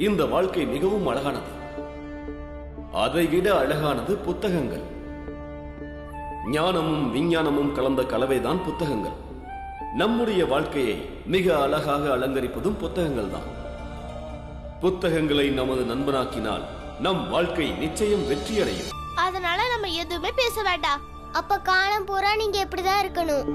இந்த வாழ்க்கை மிகவும் அழகானது. அதைவிட அழகானது புத்தகங்கள். ஞானமும் விஞ்ஞானமும் கலந்த கலவைதான் புத்தகங்கள். நம்முடைய வாழ்க்கையை மிக அழகாக அலங்கரிப்பதும் புத்தகங்கள் தான். புத்தகங்களை நமது நண்பனாக்கினால் நம் வாழ்க்கை நிச்சயம் வெற்றியடையும். அதனால நம்ம எதுவுமே பேச வேண்டாம். அப்ப காலம் பூரா நீங்க இப்படிதான் இருக்கணும்.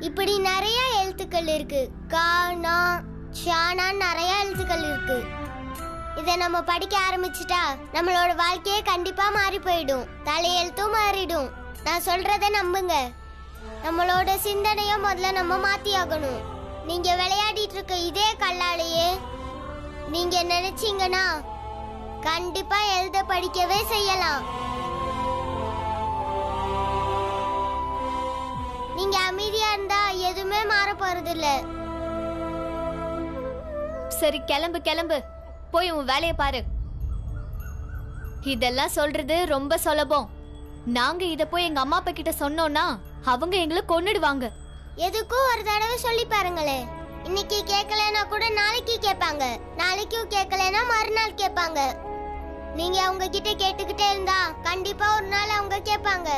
இப்படி நிறைய எழுத்துக்கள் இருக்கு. கா, நா, ஷானா நிறைய எழுத்துக்கள் இருக்கு. இதை நம்ம படிக்க ஆரம்பிச்சுட்டா நம்மளோட வாழ்க்கையே கண்டிப்பா மாறி போயிடும். தலையெழுத்தும் மாறிடும். நான் சொல்றத நம்புங்க. நம்மளோட சிந்தனைய முதல்ல நம்ம மாத்தி ஆகணும். நீங்க விளையாடிட்டு இருக்க இதே கல்லாலேயே நீங்க நினைச்சீங்கன்னா கண்டிப்பா எழுத படிக்கவே செய்யலாம். நீங்க அமைதியா இருந்தா எதுவுமே மாற போறது இல்ல. சரி, கிளம்பு கிளம்பு, போய் உன் வேலையை பாரு. இதெல்லாம் சொல்றது ரொம்ப சுலபம். நாங்க இத போய் எங்க அம்மா அப்பா கிட்ட சொன்னோம்னா அவங்க எங்களை கொன்னுடுவாங்க. எதுக்கும் ஒரு தடவை சொல்லி பாருங்களே. இன்னைக்கு கேட்கலனா கூட நாளைக்கு கேட்பாங்க. நாளைக்கும் கேட்கலனா மறுநாள் கேட்பாங்க. நீங்க அவங்க கிட்ட கேட்டுக்கிட்டே இருந்தா கண்டிப்பா ஒரு நாள் அவங்க கேட்பாங்க.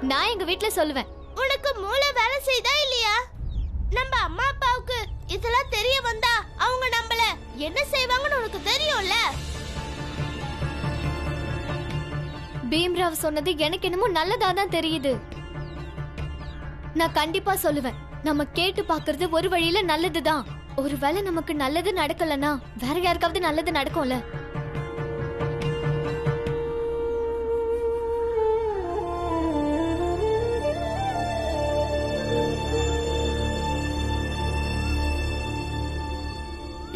நான் எங்க வீட்ல சொல்லுவேன். உனக்கு மூளை வேலை செய்தா இல்லையா? நம்ம அம்மா அப்பாவுக்கு இதெல்லாம் தெரிய வந்தா அவங்க நம்மள என்ன செய்வாங்கன்னு உனக்கு தெரியும்ல. பீம்ராவ் சொன்னது எனக்கு என்னமோ நல்லதா தான் தெரியுது. நான் கண்டிப்பா சொல்லுவேன். நம்ம கேட்டு பாக்குறது ஒரு வழியில நல்லதுதான். ஒருவேளை நமக்கு நல்லது நடக்கலனா வேற யாருக்காவது நல்லது நடக்கும்ல.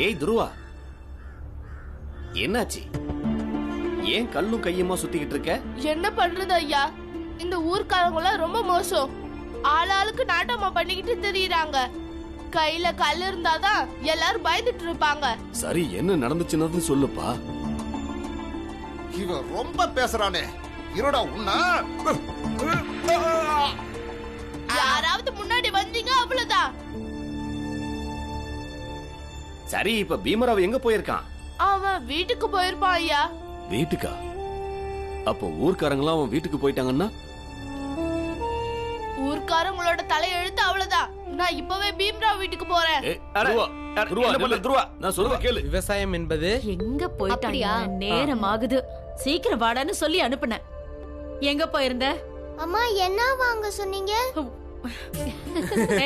ஏய் துருவா, என்னாச்சு? ஏன் கல்லும் கையுமா சுத்திக்கிட்டு இருக்க? என்ன பண்றது ஐயா, இந்த ஊர்க்காரங்க ரொம்ப மோசம். ஆளாளுக்கு நாட்டமா பண்ணிக்கிட்டு தெரியுறாங்க. கையில கல் இருந்தாதான் எல்லாரும் பயந்துட்டு இருப்பாங்க. சரி, என்ன நடந்துச்சுன்னு சொல்லுப்பா. இவன் ரொம்ப பேசுறானே. இருடா உன்ன. யாராவது முன்னாடி வந்தீங்க அவ்வளவுதான். சரி, இப்ப பீமராவ் எங்க போயிருக்கான்? அவன் வீட்டுக்கு போயிருப்பான் ஐயா. வீட்டுக்கா? அப்போ ஊர்க்காரங்களாம் அவன் வீட்டுக்கு போயிட்டாங்கன்னா ஊர்க்காரங்களோட தலையெழுத்து அவ்வளவுதான். நான் இப்பவே பீம்ராவ் வீட்டுக்கு போறேன். நான் சொல்றத கேளு. விவசாயம் என்பது எங்க போயிட்டாங்க? நேரம் ஆகுது, சீக்கிரம் வாடான்னு சொல்லி அனுப்புனேன். எங்க போயிருந்த? அம்மா என்ன வாங்க சொன்னீங்க?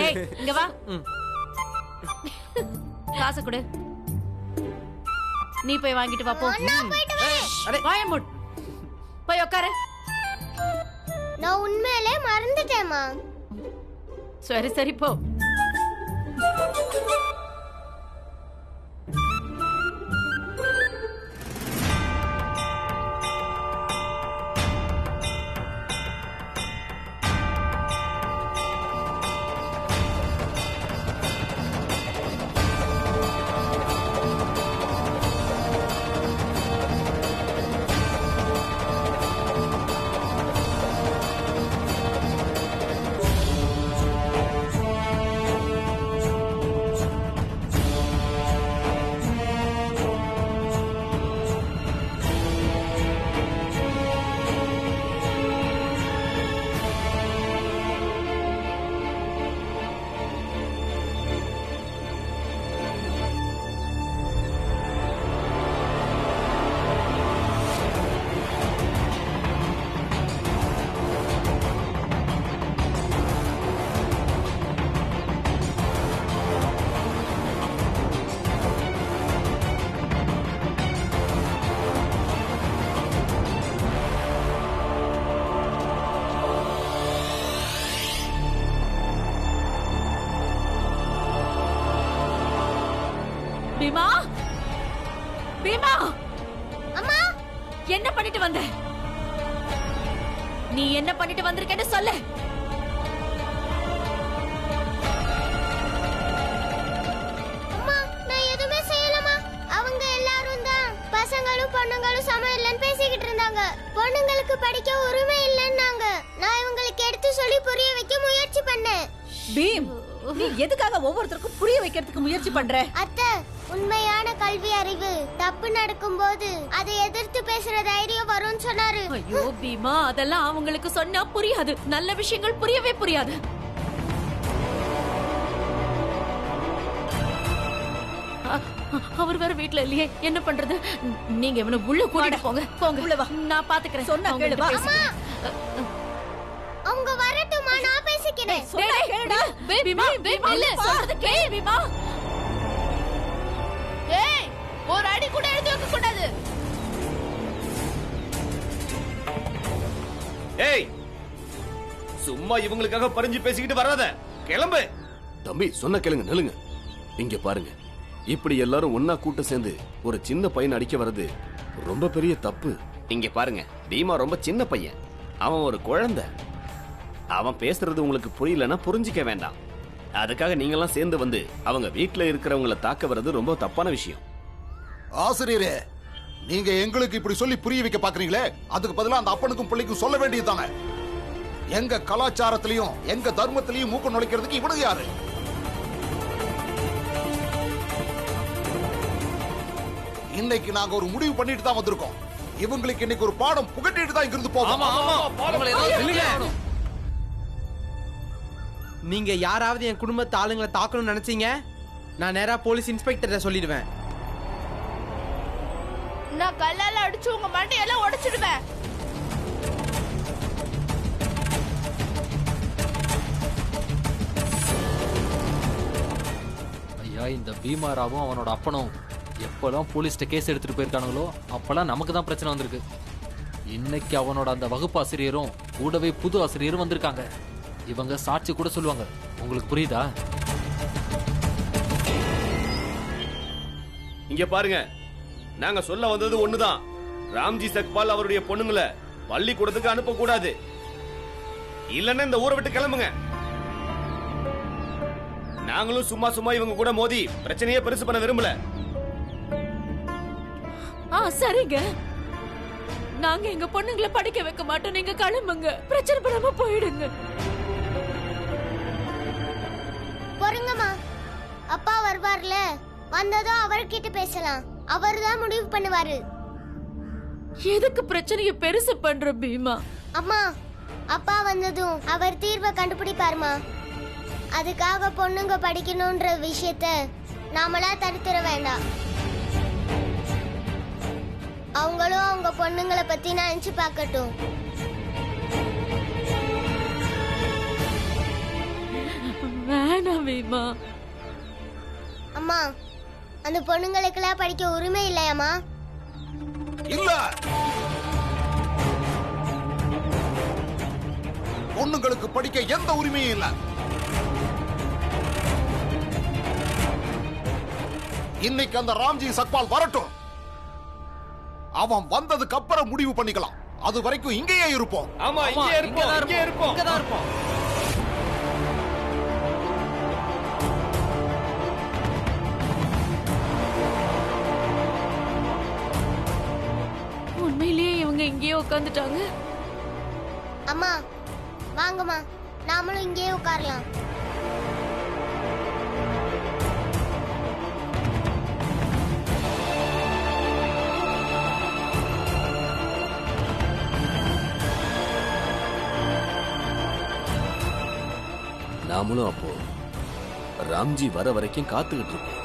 ஏய், இங்க வா. காசு கொடு. நீ போய் வாங்கிட்டு வா போ. வாய மூடு. போய் உட்காரு. நான் உண்மையிலே மறந்துட்டேம்மா. சரி சரி போ. பீமா அம்மா என்ன பண்ணிட்டு வந்த? நீ என்ன பண்ணிட்டு வந்திருக்கேன்னு சொல்லு. அம்மா நான் எதுவுமே செய்யலமா. அவங்க எல்லாரும் தான் பசங்களும் பொண்ணுங்களும் சமம் இல்லைன்னு பேசிக்கிட்டு இருந்தாங்க. பொண்ணுங்களுக்கு படிக்க உரிமை இல்லைன்னாங்க. நான் இவங்களுக்கு எடுத்து சொல்லி புரிய வைக்க முயற்சி பண்ணேன். பீம், நீ எதுக்காக ஒவ்வொருத்தருக்கும் புரிய வைக்கிறதுக்கு முயற்சி பண்ற? அத்தை, உண்மையான கல்வி அறிவு தப்பு நடக்கும்போது அதை எதிர்த்து பேசுற தைரியம் வரும்னு சொன்னாரு. ஐயோ பீமா, அதெல்லாம் அவங்களுக்கு சொன்னா புரியாது. நல்ல விஷயங்கள் புரியவே புரியாது. அவர் வேற வீட்ல இல்லையே, என்ன பண்றது? நீங்க இவனை உள்ள கூட்டிட்டு போங்க. போங்க உள்ள வா, நான் பாத்துக்கிறேன். சொன்னா கேளு, வா. அவங்க வரட்டுமா, நான் பேசிக்கிறேன். சொன்னா கேளுடா. பீமா, பீமா, இல்ல சொல்றது கேளு பீமா. ஏய், ஒரு அடி கூட எடுத்து வைக்க கூடாது. ஏய், சும்மா இவங்களுக்காக பறிஞ்சு பேசிக்கிட்டு வராத, கிளம்பு. தம்பி சொன்ன கேளுங்க, நில்லுங்க. இங்க பாருங்க, இப்படி எல்லாரும் ஒன்னா கூட்ட சேர்ந்து ஒரு சின்ன பையன் அடிக்க வர்றது ரொம்ப பெரிய தப்பு. இங்க பாருங்க, பீமா ரொம்ப சின்ன பையன், அவன் ஒரு குழந்தை. அவன் பேசுறது உங்களுக்கு புரியலன்னா புரிஞ்சிக்க வேண்டாம். அதுக்காக நீங்கெல்லாம் சேர்ந்து வந்து அவங்க வீட்டுல இருக்கிறவங்களை தாக்க வர்றது ரொம்ப தப்பான விஷயம். ஆசிரியரே, நீங்க எங்களுக்கு இப்படி சொல்லி புரிய வைக்க பாக்குறீங்களே, அதுக்கு பதிலா அந்த அப்பனுக்கும் பிள்ளைக்கும் சொல்ல வேண்டியதுதானே. எங்க கலாச்சாரத்திலையும் எங்க தர்மத்திலையும் மூக்க நுழைக்கிறதுக்கு இவனுக்கு யாரு? இன்னைக்கு நாங்க ஒரு முடிவு பண்ணிட்டு தான் வந்திருக்கோம். இவங்களுக்கு இன்னைக்கு ஒரு பாடம் புகட்டிட்டு தான் இங்கிருந்து போவோம். நீங்க யாராவது என் குடும்பத்து ஆளுங்களை தாக்கணும்னு நினைச்சீங்க, நான் நேரா போலீஸ் இன்ஸ்பெக்டரை சொல்லிடுவேன். நான் கல்லால அடிச்சு உங்க மண்டையெல்லாம் உடைச்சிடுவேன். ஐயா, இந்த பீமாராவும் அவனோட அப்பனும் எப்பெல்லாம் போலீஸ்ட்ட கேஸ் எடுத்துட்டு போயிருக்கானுங்களோ அப்பெல்லாம் நமக்கு தான் பிரச்சனை வந்திருக்கு. இன்னைக்கு அவனோட அந்த வகுப்பு ஆசிரியரும் கூடவே புது ஆசிரியரும் வந்திருக்காங்க. இவங்க சாட்சி கூட சொல்லுவாங்க. உங்களுக்கு புரியுதா? இங்க பாருங்க, நாங்க சொல்ல வந்தது ஒண்ணுதான். ராம்ஜி சக்பால் அவருடைய பொண்ணுங்களை பள்ளிக்கூடத்துக்கு அனுப்ப கூடாது. இல்லன்னா இந்த ஊரை விட்டு கிளம்புங்க. நாங்களும் சும்மா சும்மா இவங்க கூட மோதி பிரச்சனையே பெருசு பண்ண விரும்பல. சரிங்க, நாங்க எங்க பொண்ணுங்களை படிக்க வைக்க மாட்டோம். நீங்க கிளம்புங்க, பிரச்சனை பண்ணாம போயிடுங்க. பொறுங்கம்மா, அப்பா வருவார்ல, வந்ததும் அவர்கிட்ட பேசலாம். அவர்தான் முடிவு பண்ணுவாரு. எதுக்கு பிரச்சனைய பெருசு பண்ற பீமா? அம்மா, அப்பா வந்ததும் அவர் தீர்வை கண்டுபிடிப்பாருமா. அதுக்காக பொண்ணுங்க படிக்கணும்ன்ற விஷயத்த நாமளா தடுத்துட வேண்டாம். அவங்களும் அவங்க பொண்ணுங்களை பத்தி நினைச்சு பார்க்கட்டும். வேணாம் பீமா. அம்மா, அந்த பொண்ணுங்களுக்கெல்லாம் படிக்க உரிமை இல்லையாம்மா? இல்ல, பொண்ணுங்களுக்கு படிக்க எந்த உரிமையும் இல்ல. இன்னைக்கு அந்த ராம்ஜி சக்பால் வரட்டும். அவன் வந்ததுக்கு அப்புறம் முடிவு பண்ணிக்கலாம். அது வரைக்கும் இங்கேயே இருப்போம். ஆமா, இங்கே இருப்போம். இங்கதான் இருப்போம். உண்மையிலேயே இவங்க இங்கேயே உட்காந்துட்டாங்க. அம்மா வாங்கம்மா, நாமளும் இங்கேயே உட்காரலாம். நாமளும் அப்போ ராம்ஜி வர வரைக்கும் காத்துக்கிட்டு இருக்கோம்.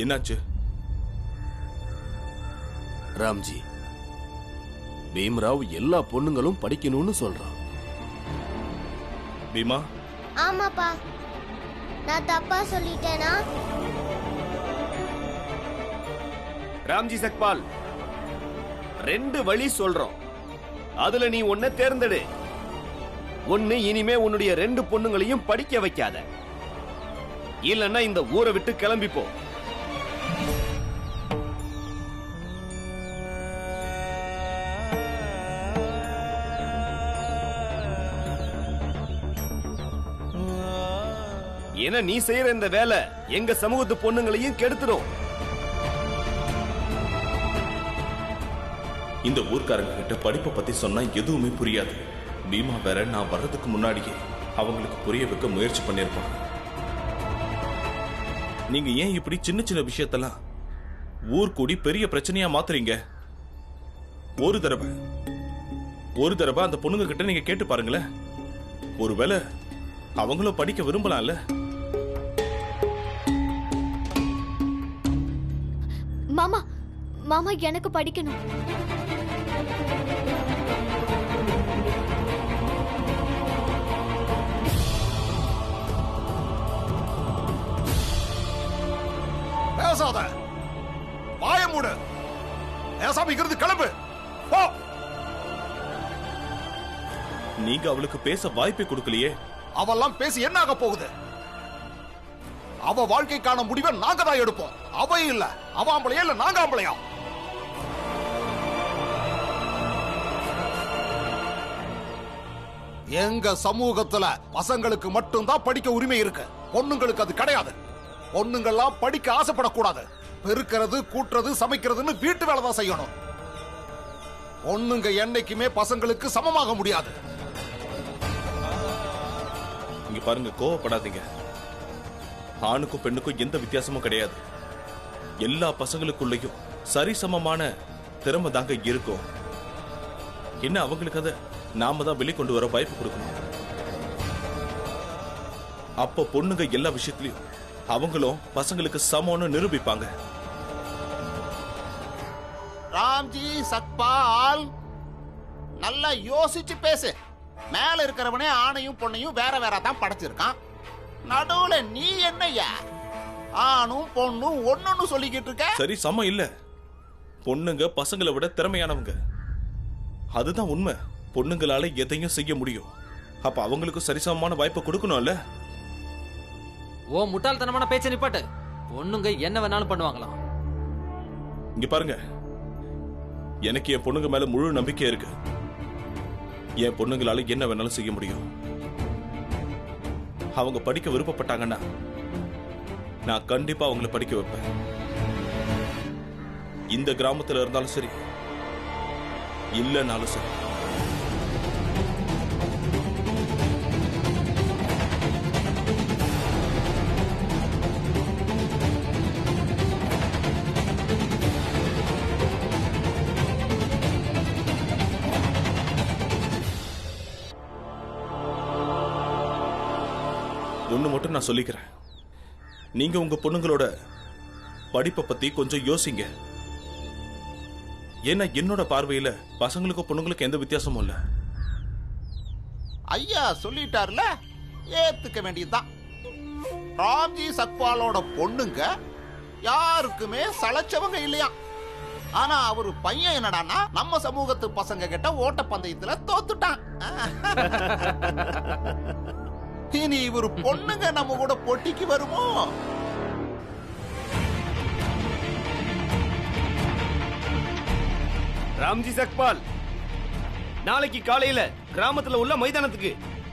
என்னாச்சு? ராம்ஜி, பீம்ராவ் எல்லா பொண்ணுங்களும் படிக்கணும்னு சொல்றான். பீமா, ஆமாப்பா, நான் தப்பா சொல்லிட்டேனா? ராம்ஜி சக்பால், 2 வழி சொல்றோம். அதுல நீ ஒன்ன தேர்ந்தெடு. ஒன்னு, இனிமே உன்னுடைய 2 பொண்ணுங்களையும் படிக்க வைக்காத. இல்லன்னா இந்த ஊரை விட்டு கிளம்பி போ. ஏன்னா நீ செய்யற இந்த வேலை எங்க சமூகத்து பொண்ணுங்களையும் கெடுத்துடும். இந்த ஊர்க்காரங்க கிட்ட படிப்பை பத்தி சொன்னா எதுவுமே புரியாது. பீமா வேற நான் வர்றதுக்கு முன்னாடியே அவங்களுக்கு புரிய வைக்க முயற்சி பண்ணிருப்பாங்க. நீங்க ஏன் இப்படி சின்ன சின்ன விஷயத்தெல்லாம் ஊர் கூடி பெரிய பிரச்சனையா மாத்துறீங்க? ஒரு தடவை அந்த பொண்ணுங்க கிட்ட நீங்க கேட்டு பாருங்களேன். ஒருவேளை அவங்களும் படிக்க விரும்பலாம்ல. மாமா, மாமா எனக்கு படிக்கணும். பேசாத, வாய மூடு. பேசாம இங்கிருந்து கிளம்பு, போ. நீங்க அவளுக்கு பேச வாய்ப்பை கொடுக்கலையே. அவெல்லாம் பேசி என்ன ஆக போகுது? அவ வாழ்க்கைக்கான முடிவை நாங்க தான் எடுப்போம். அவ இல்ல, அவ ஆம்பளையா இல்ல நாங்க ஆம்பளையா? எங்க சமூகத்துல பசங்களுக்கு மட்டும்தான் படிக்க உரிமை இருக்கு, பொண்ணுங்களுக்கு அது கிடையாது. பொண்ணுங்கெல்லாம் படிக்க ஆசைப்படக்கூடாது. பெருக்கிறது, கூட்டுறது, சமைக்கிறதுன்னு வீட்டு வேலை தான் செய்யணும். பொண்ணுங்க என்னைக்குமே பசங்களுக்கு சமமாக முடியாது. இங்க பாருங்க, கோவப்படாதீங்க. ஆணுக்கும் பெண்ணுக்கும் எந்த வித்தியாசமும் கிடையாது. எல்லா பசங்களுக்குள்ளயும் சரிசமமான திறமை தாங்க இருக்கும். என்ன அவங்களுக்கு அதை நாம தான் வெளிக்கொண்டு வர வாய்ப்பு கொடுக்கணும். அப்போ பொண்ணுங்க எல்லா விஷயத்திலையும் அவங்களும் பசங்களுக்கு சமம்னு நிரூபிப்பாங்க. ராம்ஜி சக்பால், நல்லா யோசிச்சு பேசு. மேல இருக்கிறவனே ஆணையும் பொண்ணையும் வேற வேற தான் படைச்சிருக்கான். நடுவுல நீ என்னையா ஆணும் பொண்ணும் ஒண்ணுன்னு சொல்லிக்கிட்டு இருக்க? சரி, சமம் இல்ல. பொண்ணுங்க பசங்களை விட திறமையானவங்க, அதுதான் உண்மை. பொண்ணுங்களால எதையும் செய்ய முடியும். அப்ப அவங்களுக்கும் சரிசமமான வாய்ப்பை கொடுக்கணும்ல. ஓ முட்டாள்தனமான பேச்ச நிப்பாட்டு. பொண்ணுங்க என்ன வேணாலும் பண்ணுவாங்களாம். இங்க பாருங்க, எனக்கு என் பொண்ணுங்க மேல முழு நம்பிக்கை இருக்கு. என் பொண்ணுங்களால என்ன வேணாலும் செய்ய முடியும். அவங்க படிக்க விருப்பப்பட்டாங்கன்னா நான் கண்டிப்பா அவங்கள படிக்க வைப்பேன். இந்த கிராமத்துல இருந்தாலும் சரி, இல்லைனாலும் சரி. ஒண்ணு மட்டும் நான் சொல்லிக்கிறேன். நீங்க உங்க பொண்ணுங்களோட படிப்பை பத்தி கொஞ்சம் யோசிங்க. ஏன்னா என்னோட பார்வையில பசங்களுக்கும் பொண்ணுங்களுக்கும் எந்த வித்தியாசமும் இல்ல. ஐயா சொல்லிட்டார்ல, ஏத்துக்க வேண்டியதுதான். ராம்ஜி சக்பாலோட பொண்ணுங்க யாருக்குமே சளைச்சவங்க இல்லையா. ஆனா அவரு பையன் என்னடான்னா நம்ம சமூகத்து பசங்க கிட்ட ஓட்ட பந்தயத்துல தோத்துட்டான். இனி இவரு பொண்ணுங்க நம்ம கூட போட்டிக்கு வருமோ? ராம்ஜி சக்பால், நாளைக்கு காலையில கிராமத்துல உள்ள மைதானத்துக்கு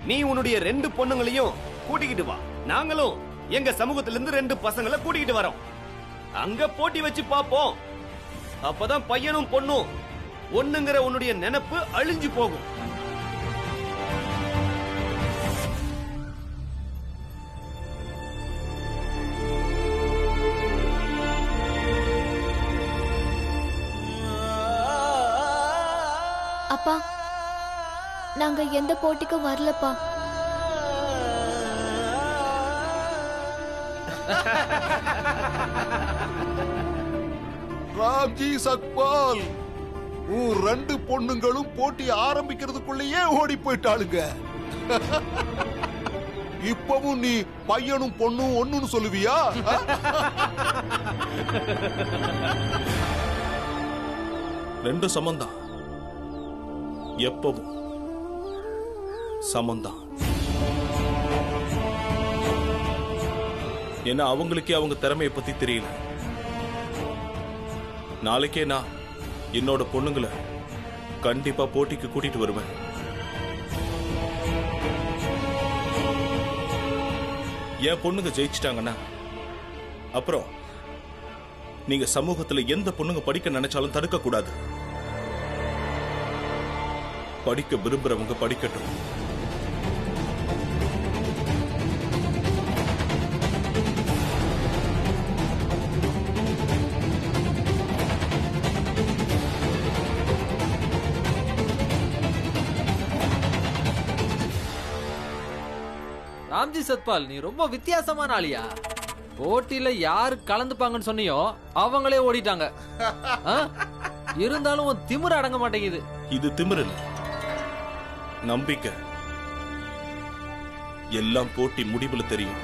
நீ உன்னுடைய 2 பொண்ணுங்களையும் கூட்டிக்கிட்டு வா. நாங்களும் எங்க சமூகத்துல இருந்து 2 பசங்களை கூட்டிக்கிட்டு வரோம். அங்க போட்டி வச்சு பாப்போம். அப்பதான் பையனும் பொண்ணும் ஒண்ணுங்கிற உன்னுடைய நினைப்பு அழிஞ்சு போகும். அப்பா, நாங்க எந்த போட்டிக்கும் வரலப்பா. ராம்ஜி சக்பால் உன் 2 பொண்ணுங்களும் போட்டி ஆரம்பிக்கிறதுக்குள்ளேயே ஓடி போயிட்டாளுங்க. இப்பவும் நீ பையனும் பொண்ணும் ஒண்ணுன்னு சொல்லுவியா? ரெண்டு சமந்தான், எப்பவும் சமந்தான். ஏன்னா அவங்களுக்கே அவங்க திறமையை பத்தி தெரியல. நாளைக்கே நான் என்னோட பொண்ணுங்களை கண்டிப்பா போட்டிக்கு கூட்டிட்டு வருவேன். என் பொண்ணுங்க ஜெயிச்சிட்டாங்கன்னா அப்புறம் நீங்க சமூகத்துல எந்த பொண்ணுங்க படிக்க நினைச்சாலும் தடுக்க கூடாது. படிக்க விரும்புறவங்க படிக்கட்டும். ராம்ஜி சத்பால், நீ ரொம்ப வித்தியாசமான ஆளியா. போட்டியில யாரு கலந்துப்பாங்கன்னு சொன்னியோ அவங்களே ஓடிட்டாங்க. இருந்தாலும் உன் திமிரு அடங்க மாட்டேங்குது. இது திமிரு இல்ல, நம்பிக்கை. எல்லாம் போட்டி முடிவுல தெரியும்.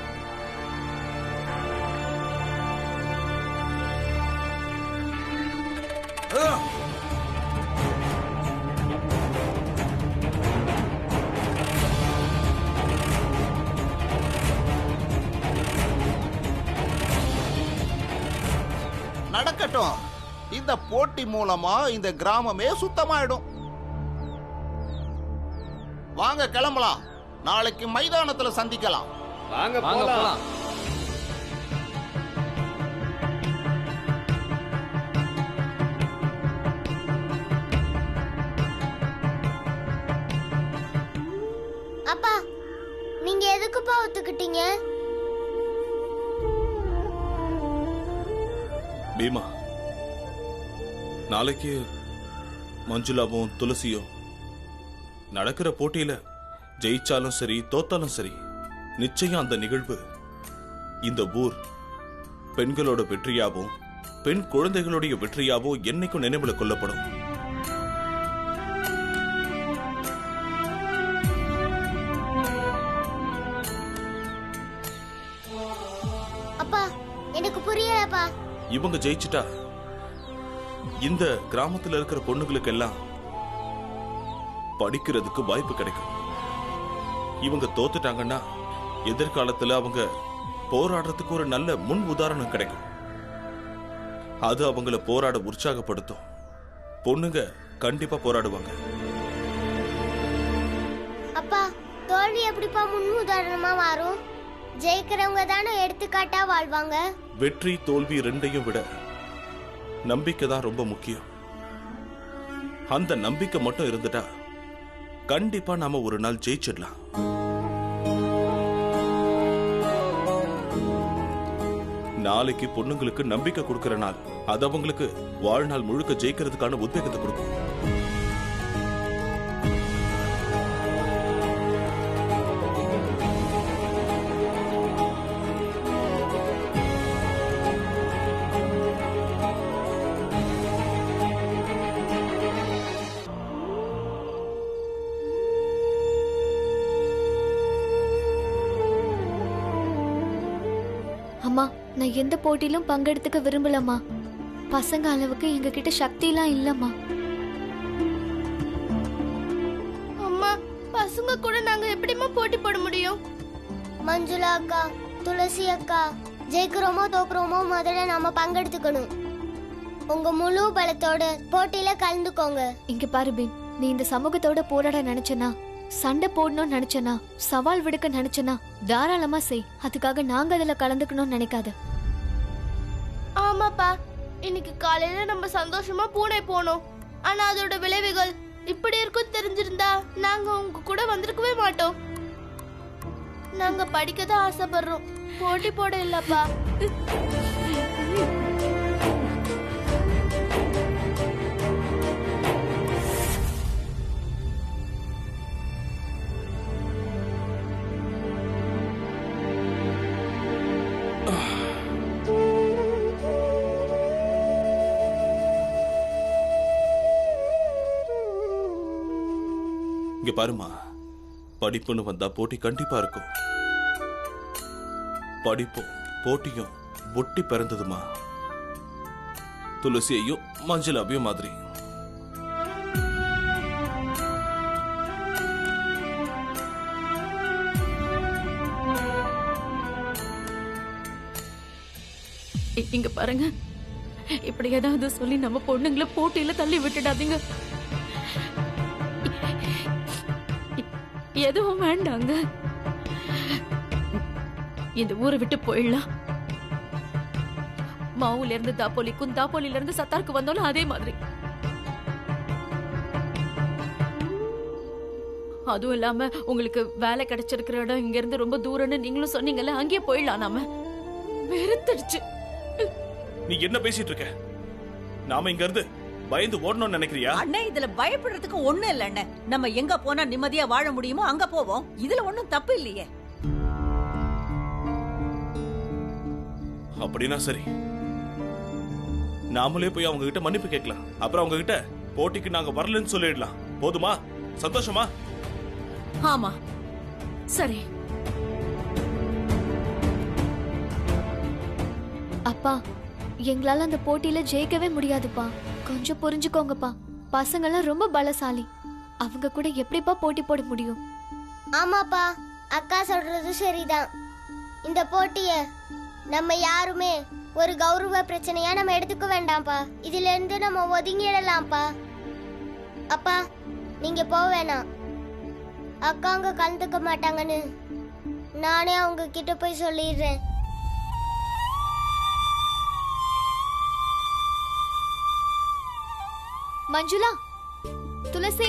நடக்கட்டும். இந்த போட்டி மூலமா இந்த கிராமமே சுத்தமாயிடும். வாங்க கிளம்பலாம். நாளைக்கு மைதானத்துல சந்திக்கலாம். வாங்க வாங்க போலாம். போலாம். அப்பா, நீங்க எதுக்குப்பா ஒத்துக்கிட்டீங்க? பீமா, நாளைக்கு மஞ்சுளாவும் துளசியும் நடக்கிற போட்டியில ஜெயிச்சாலும் சரி தோத்தாலும் சரி, நிச்சயம் அந்த நிகழ்வு இந்த ஊர் பெண்களோட வெற்றியாவும் பெண் குழந்தைகளுடைய வெற்றியாவும் என்னைக்கும் நினைவுல கொள்ளப்படும். அப்பா, எனக்கு புரியலப்பா. இவங்க ஜெயிச்சுட்டா இந்த கிராமத்துல இருக்கிற பொண்ணுங்களுக்கு எல்லாம் படிக்கிறதுக்கு வாய்ப்பு கிடைக்கும். இவங்க தோத்துட்டாங்கன்னா எதிர்காலத்துல அவங்க போராடுறதுக்கு ஒரு நல்ல முன் உதாரணம் கிடைக்கும். அது அவங்கள போராட உற்சாகப்படுத்தும். பொண்ணுங்க கண்டிப்பா போராடுவாங்க. அப்பா, தோல்வி எப்படிப்பா முன் உதாரணமா மாறும்? ஜெயிக்கிறவங்க தானே எடுத்துக்காட்டா வாழ்வாங்க. வெற்றி தோல்வி ரெண்டையும் விட நம்பிக்கை தான் ரொம்ப முக்கியம். அந்த நம்பிக்கை மட்டும் இருந்துட்டா கண்டிப்பா நாம ஒரு நாள் ஜெயிச்சிடலாம். நாளைக்கு பொண்ணுங்களுக்கு நம்பிக்கை கொடுக்கிற நாள். அது அவங்களுக்கு வாழ்நாள் முழுக்க ஜெயிக்கிறதுக்கான உத்வேகத்தை கொடுக்கும். அம்மா, நான் எந்த போட்டியிலும் பங்கெடுத்துக்க விரும்பலம்மா. பசங்க அளவுக்கு எங்க கிட்ட சக்தி எல்லாம் இல்லம்மா. அம்மா, பசங்க கூட நாங்க எப்படிமா போட்டி போட முடியும்? மஞ்சுளா அக்கா, துளசி அக்கா, ஜெயிக்கிறோமோ தோக்குறோமோ முதல்ல நாம பங்கெடுத்துக்கணும். உங்க முழு பலத்தோட போட்டியில கலந்துக்கோங்க. இங்க பாரு பீம், நீ இந்த சமூகத்தோட போராட நினைச்சனா, சண்டை போடணும்னு நினைச்சனா, சவால் விடுக்க நினைச்சனா தாராளமா செய். அதுக்காக நாங்க அதுல கலந்துக்கணும்னு நினைக்காத. ஆமாப்பா, இன்னைக்கு காலையில நம்ம சந்தோஷமா பூனை போனோம். ஆனா அதோட விளைவுகள் இப்படி இருக்கும் தெரிஞ்சிருந்தா நாங்க உங்க கூட வந்திருக்கவே மாட்டோம். நாங்க படிக்க தான் ஆசைப்படுறோம், போட்டி போட இல்லப்பா. இங்க பாருமா, படிப்புன்னு வந்தா போட்டி கண்டிப்பா இருக்கும். படிப்பும் போட்டியும் ஒட்டி பிறந்ததுமா. துளசியையும் மஞ்சளாவையும் மாதிரி. இங்க பாருங்க, இப்படி ஏதாவது சொல்லி நம்ம பொண்ணுங்களை போட்டியில தள்ளி விட்டுடாதீங்க. எதுவும் வேண்டாங்க. இந்த ஊரை விட்டு போயிடலாம். மாவுல இருந்து தாப்போலிக்கும், தாப்போலில இருந்து சத்தாருக்கு வந்தாலும் அதே மாதிரி. அதுவும் இல்லாம உங்களுக்கு வேலை கிடைச்சிருக்கிற இடம் இங்க இருந்து ரொம்ப தூரம்னு நீங்களும் சொன்னீங்கல்ல, அங்கேயே போயிடலாம். நாம வெறுத்துடுச்சு. நீ என்ன பேசிட்டு இருக்க? நாம இங்க இருந்து பயந்து ஓடணும்னு நினைக்கிறியா? அண்ணே, இதுல பயப்படுறதுக்கு ஒண்ணு இல்ல அண்ணே. நம்ம எங்க போனா நிம்மதியா வாழ முடியுமோ அங்க போவோம். இதுல ஒண்ணும் தப்பு இல்லையே. அப்படின்னா சரி, நாமளே போய் அவங்க கிட்ட மன்னிப்பு கேட்கலாம். அப்புறம் அவங்க கிட்ட போட்டிக்கு நாங்க வரலன்னு சொல்லிடலாம். போதுமா? சந்தோஷமா? ஆமா, சரி. அப்பா, எங்களால அந்த போட்டியில ஜெயிக்கவே முடியாதுப்பா. கொஞ்சம் புரிஞ்சுக்கோங்கப்பா. பசங்கெல்லாம் ரொம்ப பலசாலி. அவங்க கூட எப்படிப்பா போட்டி போட முடியும்? ஆமாப்பா, அக்கா சொல்றது சரிதான். இந்த போட்டிய நம்ம யாருமே ஒரு கௌரவ பிரச்சனையா நம்ம எடுத்துக்க வேண்டாம்ப்பா. இதுல இருந்து நம்ம ஒதுங்கிடலாம்ப்பா. அப்பா, நீங்க போக வேணாம். அக்கா அங்க கலந்துக்க மாட்டாங்கன்னு நானே அவங்க கிட்ட போய் சொல்லிடுறேன். மஞ்சுளா, துளசி,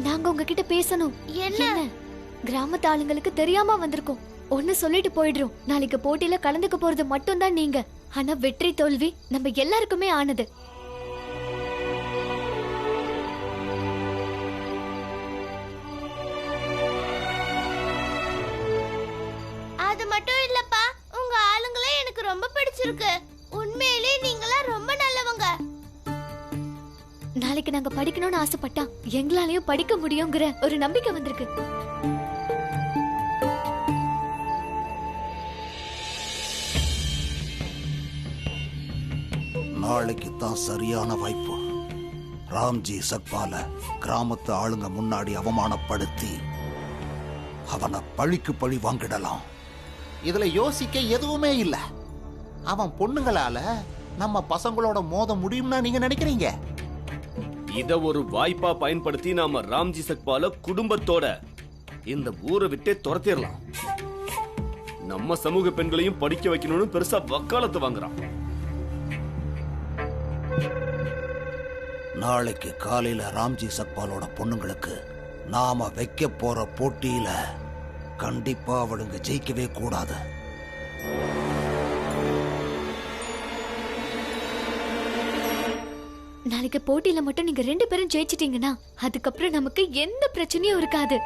நாங்க உங்ககிட்ட பேசணும். என்ன? கிராமத்து ஆளுங்களுக்கு தெரியாம வந்திருக்கோம். ஒன்னு சொல்லிட்டு போயிடுறோம். நாளைக்கு போட்டியில கலந்துக்க போறது மட்டும் தான் நீங்க. ஆனா வெற்றி தோல்வி நம்ம எல்லாருக்குமே ஆனது. அது மட்டும் இல்லப்பா, உங்க ஆளுங்களே எனக்கு ரொம்ப பிடிச்சிருக்கு. உண்மையிலே நீங்களா ரொம்ப நல்லவங்க. நாளைக்கு நாங்க படிக்கணும்னு ஆசைப்பட்டா எங்களாலையும் படிக்க முடியுங்கிற ஒரு நம்பிக்கை வந்திருக்கு. நாளைக்கு தான் சரியான வாய்ப்பு. ராம்ஜி சக்பால கிராமத்து ஆளுங்க முன்னாடி அவமானப்படுத்தி அவனை பழிக்கு பழி வாங்கிடலாம். இதுல யோசிக்க எதுவுமே இல்ல. அவன் பொண்ணுங்களால நம்ம பசங்களோட மோத முடியும்னா நீங்க நினைக்கிறீங்க? இத ஒரு வாய்ப்பா பயன்படுத்தி நாம ராம்ஜி சக்பால குடும்பத்தோட இந்த ஊரை விட்டே துரத்திடலாம். நம்ம சமூக பெண்களையும் படிக்க வைக்கணும்னு பெருசா வக்காலத்து வாங்குறான். நாளைக்கு காலையில ராம்ஜி சக்பாலோட பொண்ணுங்களுக்கு நாம வைக்க போற போட்டியில கண்டிப்பா அவளுங்க ஜெயிக்கவே கூடாது. நாளைக்கு போட்டியில மட்டும் நீங்க 2 பேரும் ஜெயிச்சிட்டீங்கன்னா அதுக்கப்புறம் நமக்கு எந்த பிரச்சனையும் இருக்காது.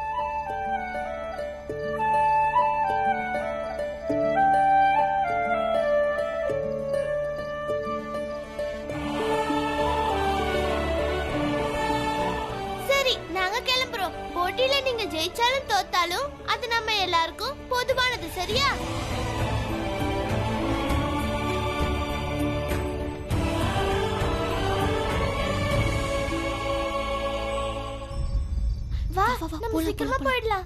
சரி, நாங்க கிளம்புறோம். போட்டியில நீங்க ஜெயிச்சாலும் தோத்தாலும் அது நம்ம எல்லாருக்கும் பொதுவானது. சரியா? வா, நம்ம சீக்கிரமா போயிடலாம்.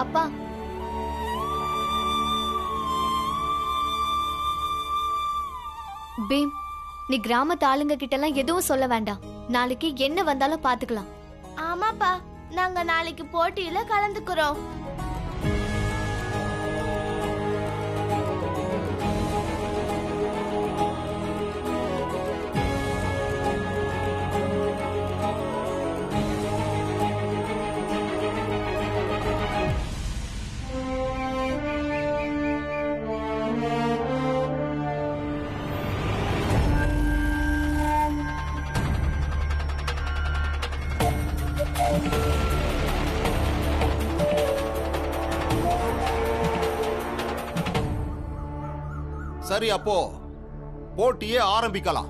அப்பா, பீம், நீ கிராமத்து ஆளுங்க கிட்ட எல்லாம் எதுவும் சொல்ல வேண்டாம். நாளைக்கு என்ன வந்தாலும் பாத்துக்கலாம். ஆமாப்பா, நாங்க நாளைக்கு போட்டியில கலந்துக்கிறோம். சரி, அப்போ போட்டியே ஆரம்பிக்கலாம்.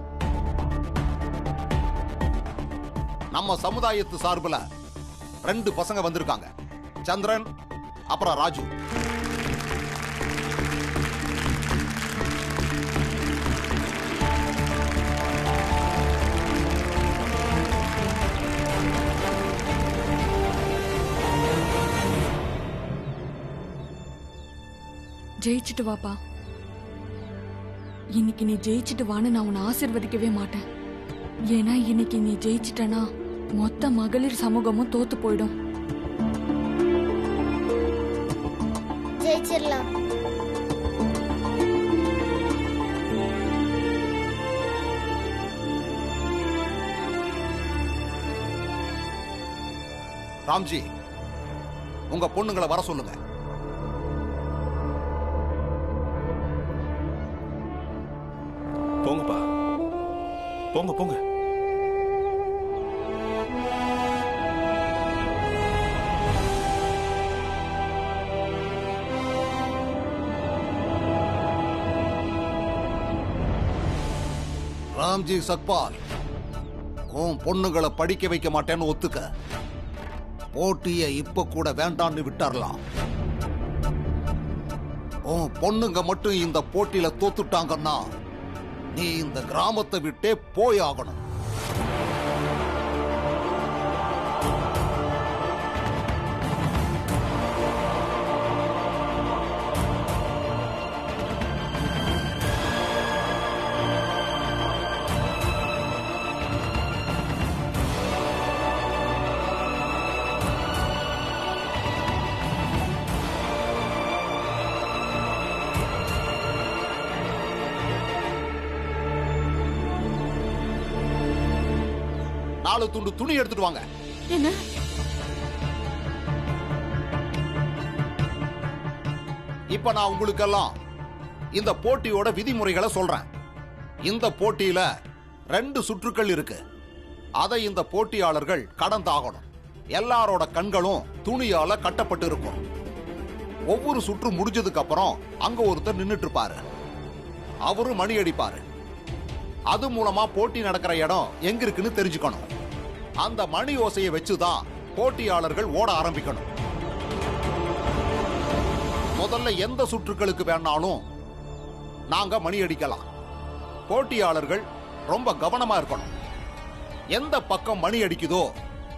நம்ம சமுதாயத்து சார்புல 2 பசங்க வந்திருக்காங்க, சந்திரன் அப்புறம் ராஜு. ஜெயிச்சுட்டு வாப்பா. இன்னைக்கு நீ ஜெயிச்சுட்டு வான்னு நான் உன்னை ஆசீர்வதிக்கவே மாட்டேன். ஏன்னா இன்னைக்கு நீ ஜெயிச்சிட்டனா மொத்த மகளிர் சமூகமும் தோத்து போயிடும். ஜெயிச்சிடலாம். ராம்ஜி, உங்க பொண்ணுங்களை வர சொல்லுங்க. போங்கப்பா, போங்க போங்க. ராம்ஜி சக்பால், உன் பொண்ணுங்களை படிக்க வைக்க மாட்டேன்னு ஒத்துக்க. போட்டிய இப்ப கூட வேண்டான்னு விட்டாரலாம். உன் பொண்ணுங்க மட்டும் இந்த போட்டியில தோத்துட்டாங்கன்னா நீ இந்த கிராமத்தை விட்டே போய் ஆகணும். நாலு துண்டு துணி எடுத்துட்டு வாங்க. என்ன? இப்ப நான் உங்களுக்கெல்லாம் இந்த போட்டியோட விதிமுறைகளை சொல்றேன். இந்த போட்டியில 2 சுற்றுக்கள் இருக்கு. அதை இந்த போட்டியாளர்கள் கடந்தாகணும். எல்லாரோட கண்களும் துணியால கட்டப்பட்டு இருக்கும். ஒவ்வொரு சுற்று முடிஞ்சதுக்கு அப்புறம் அங்க ஒருத்தர் நின்னுட்டு இருப்பாரு. அவரு மணி அடிப்பாரு. அது மூலமா போட்டி நடக்கிற இடம் எங்க இருக்குன்னு தெரிஞ்சுக்கணும். அந்த மணி ஓசையை வச்சுதான் போட்டியாளர்கள் ஓட ஆரம்பிக்கணும். முதல்ல எந்த சுற்றுகளுக்கு வேணாலும் நாங்க மணி அடிக்கலாம். போட்டியாளர்கள் ரொம்ப கவனமா இருக்கணும். எந்த பக்கம் மணி அடிக்குதோ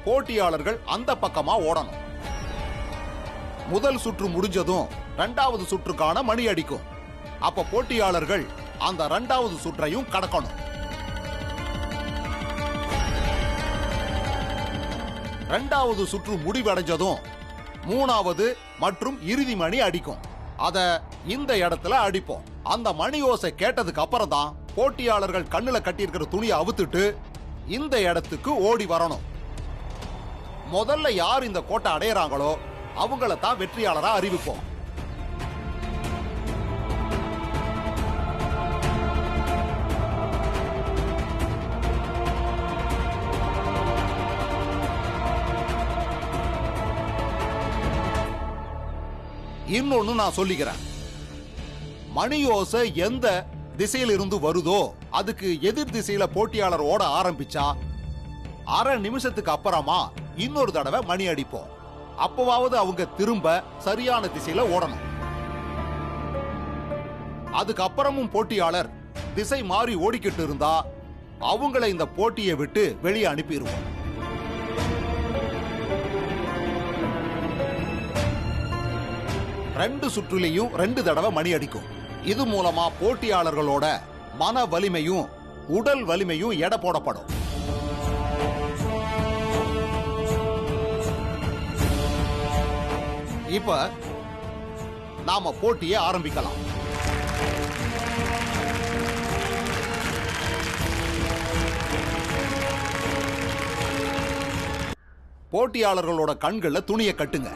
போட்டியாளர்கள் அந்த பக்கமா ஓடணும். முதல் சுற்று முடிஞ்சதும் 2வது சுற்றுக்கான மணி அடிக்கும். அப்ப போட்டியாளர்கள் அந்த 2வது சுற்றையும் கடக்கணும். 2வது சுற்று முடிவடைஞ்சதும் 3வது மற்றும் இறுதி மணி அடிக்கும். அத இந்த இடத்துல அடிப்போம். அந்த மணி ஓசை கேட்டதுக்கு அப்புறம் தான் போட்டியாளர்கள் கண்ணுல கட்டியிருக்கிற துணியை அவுத்துட்டு இந்த இடத்துக்கு ஓடி வரணும். முதல்ல யார் இந்த கோட்டை அடையறாங்களோ அவங்கள தான் வெற்றியாளரா அறிவிப்போம். இன்னொன்னு நான் சொல்லிக்கிறேன். மணி ஓசை எந்த திசையில இருந்து வருதோ அதுக்கு எதிர் திசையில போட்டியாளர் ஓட ஆரம்பிச்சா அரை நிமிஷத்துக்கு அப்புறமா இன்னொரு தடவை மணி அடிப்போம். அப்பவாவது அவங்க திரும்ப சரியான திசையில ஓடணும். அதுக்கப்புறமும் போட்டியாளர் திசை மாறி ஓடிக்கிட்டு இருந்தா அவங்களை இந்த போட்டியை விட்டு வெளியே அனுப்பிடுவோம். ரெண்டு சுற்றுலையும் 2 தடவை மணி அடிக்கும். இது மூலமா போட்டியாளர்களோட மன வலிமையும் உடல் வலிமையும் எடை போடப்படும். இப்ப நாம போட்டியை ஆரம்பிக்கலாம். போட்டியாளர்களோட கண்கள்ல துணியை கட்டுங்க.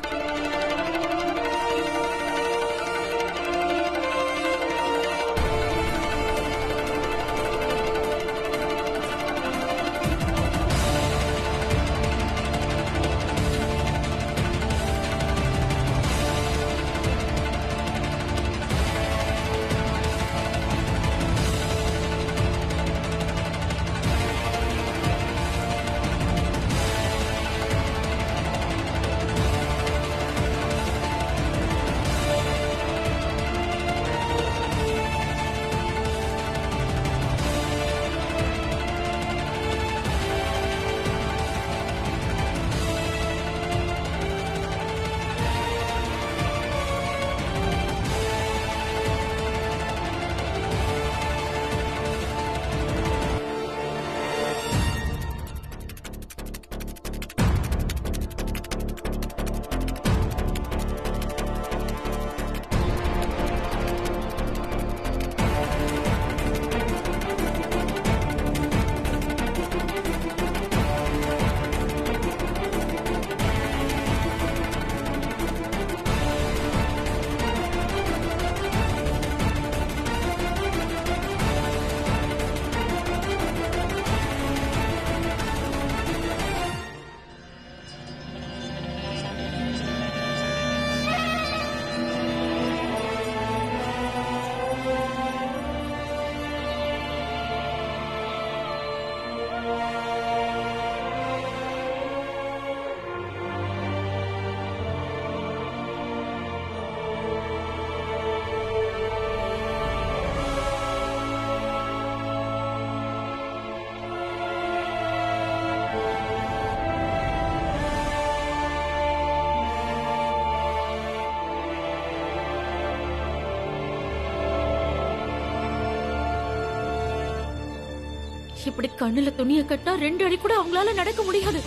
இப்படி கண்ணுல துணியை கட்டினா 2 அடி கூட அவங்களால நடக்க முடியாது.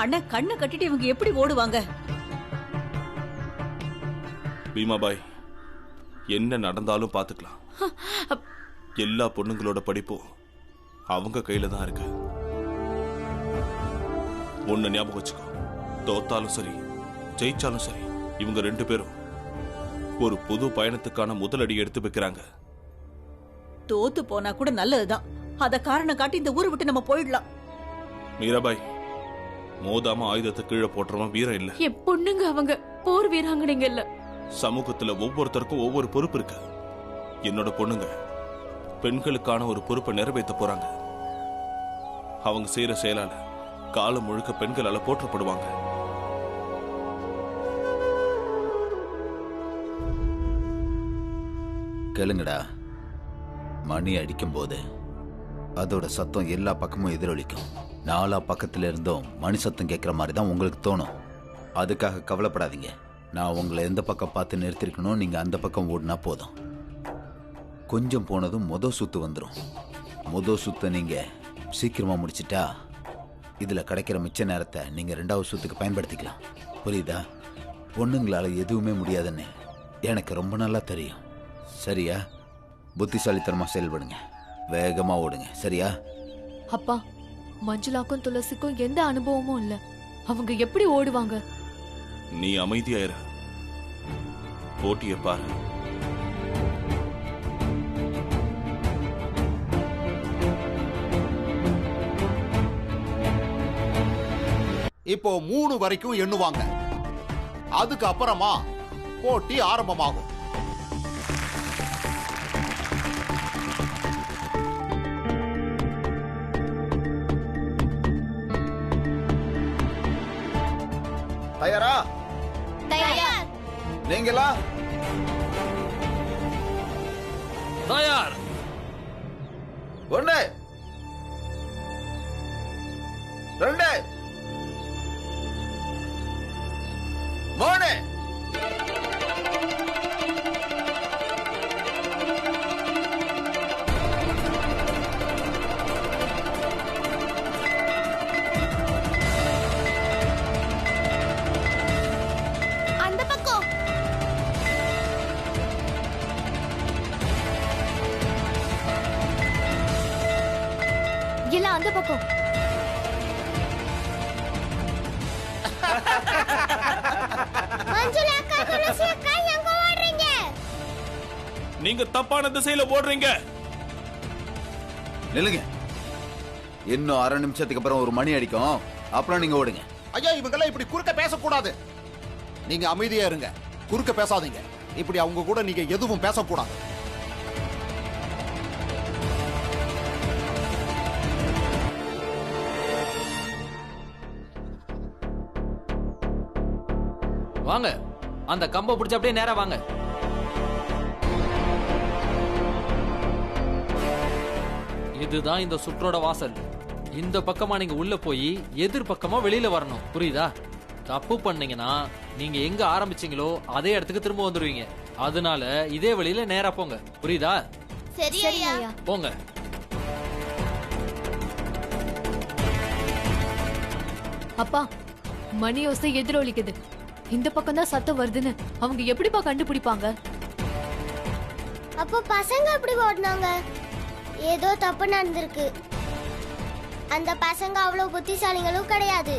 அண்ணா கண்ணை கட்டிட்டு இவங்க எப்படி ஓடுவாங்க? பீமாபாய், என்ன நடந்தாலும் பாத்துக்கலாம். எல்லா பொண்ணுங்களோட படிப்பும் அவங்க கையில தான் இருக்கு. ஒண்ணு ஞாபகம் வச்சுக்கோ, தோத்தாலும் சரி ஜெயிச்சாலும் சரி இவங்க 2 பேரும் ஒரு புது பயணத்துக்கான முதலடி எடுத்து வைக்கிறாங்க. தோத்து போனா கூட நல்லதுதான். அத காரணம் காட்டி இந்த ஊரை விட்டு நம்ம போயிடலாம். மீராபாய், மோதாம ஆயுதத்தை கீழே போட்டுறவன் வீரம் இல்ல. என் பொண்ணுங்க அவங்க போர் வீராங்கனைங்க இல்ல. சமூகத்துல ஒவ்வொருத்தருக்கும் ஒவ்வொரு பொறுப்பு இருக்கு. என்னோட பொண்ணுங்க பெண்களுக்கான ஒரு பொறுப்பை நிறைவேற்ற போறாங்க. அவங்க செய்யற செயலால காலம் முழுக்க பெண்களால போற்றப்படுவாங்க. கேளுங்கடா, மணி அடிக்கும் போது அதோட சத்தம் எல்லா பக்கமும் எதிரொலிக்கும். 4 பக்கத்துல இருந்தும் மணி சத்தம் கேட்குற மாதிரி தான் உங்களுக்கு தோணும். அதுக்காக கவலைப்படாதீங்க. நான் உங்களை எந்த பக்கம் பார்த்து நிறுத்திருக்கணும், நீங்க அந்த பக்கம் ஓடினா போதும். கொஞ்சம் போனதும் சுத்து வந்துடும். சுத்தை நீங்க சீக்கிரமா முடிச்சிட்டா இதுல கிடைக்கிற மிச்ச நேரத்தை நீங்க 2வது சுத்துக்கு பயன்படுத்திக்கலாம். புரியுதா? பொண்ணுங்களால எதுவுமே முடியாதுன்னு எனக்கு ரொம்ப நல்லா தெரியும். சரியா? புத்திசாலித்தனமா செயல்படுங்க, வேகமா ஓடுங்க. சரியா? அப்பா, மஞ்சுளாக்கும் துளசிக்கும் எந்த அனுபவமும் இல்ல. அவங்க எப்படி ஓடுவாங்க? நீ அமைதியாயிரு, போட்டியை பாரு. இப்போ 3 வரைக்கும் எண்ணுவாங்க. அதுக்கு அப்புறமா போட்டி ஆரம்பமாகும். தயாரா? தயார். நீங்களா? தயார். 1 2 3. அந்த பக்கம். எல்லாம் அந்த பக்கம். மஞ்சுளா அக்கா, துளசி அக்கா, எங்க ஓடுறீங்க? நீங்க தப்பான திசையில ஓடுறீங்க. நில்லுங்க. இன்னும் 1/2 நிமிஷத்துக்கு அப்புறம் ஒரு மணி அடிக்கும். அப்புறம் நீங்க ஓடுங்க. ஐயா, இவங்கெல்லாம் இப்படி குறுக்க பேசக்கூடாது. நீங்க அமைதியா இருங்க, குறுக்க பேசாதீங்க. இப்படி அவங்க கூட நீங்க எதுவும் பேசக்கூடாது. வாங்க, அந்த கம்பை பிடிச்ச அப்படியே நேரா வாங்க. இதுதான் இந்த சுற்றோட வாசல். இந்த பக்கமா நீங்க உள்ள போய் எதிர் பக்கமா வெளியில வரணும். புரியுதா? தப்பு பண்ணீங்கன்னா நீங்க எங்க ஆரம்பிச்சீங்களோ அதே இடத்துக்கு திரும்ப வந்துருவீங்க. அதனால இதே வழியில நேரா போங்க. புரியுதா? சரி ஐயா. போங்க. அப்பா, மணி ஓசை எதிரொலிக்குது. இந்த பக்கம் தான் சத்தம் வருதுன்னு அவங்க எப்படிப்பா கண்டுபிடிப்பாங்க? அப்போ பசங்க எப்படி ஓடுனாங்க? ஏதோ தப்பு நடந்திருக்கு. அந்த பசங்க அவ்வளவு புத்திசாலிகளும் கிடையாது.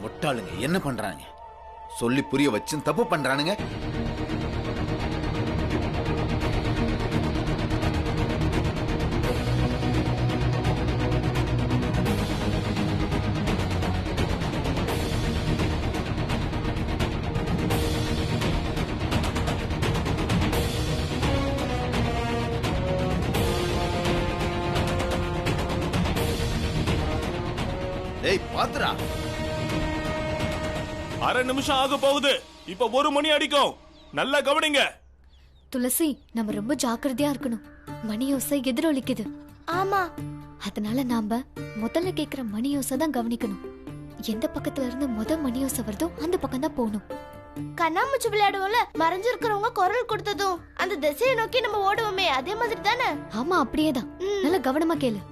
முட்டாளுங்க என்ன பண்றாங்க? சொல்லி புரிய வச்சு தப்பு பண்றானுங்க. ஏய் பாத்துரா, அரை நிமிஷம் ஆக போகுது. இப்ப 1 மணி அடிக்கும். நல்லா கவனிங்க. துளசி, நம்ம ரொம்ப ஜாக்கிரதையா இருக்கணும். மணி யோசை எதிரொலிக்குது. ஆமா, அதனால நாம முதல்ல கேக்குற மணி யோசை தான் கவனிக்கணும். எந்த பக்கத்துல இருந்து மணி யோசை வருதோ அந்த பக்கம் தான் போகணும். கண்ணாமூச்சி விளையாடுவோம்ல, மறைஞ்சிருக்கிறவங்க குரல் கொடுத்ததும் அந்த திசையை நோக்கி நம்ம ஓடுவோமே, அதே மாதிரி தானே? ஆமா, அப்படியேதான். நல்ல கவனமா கேளு.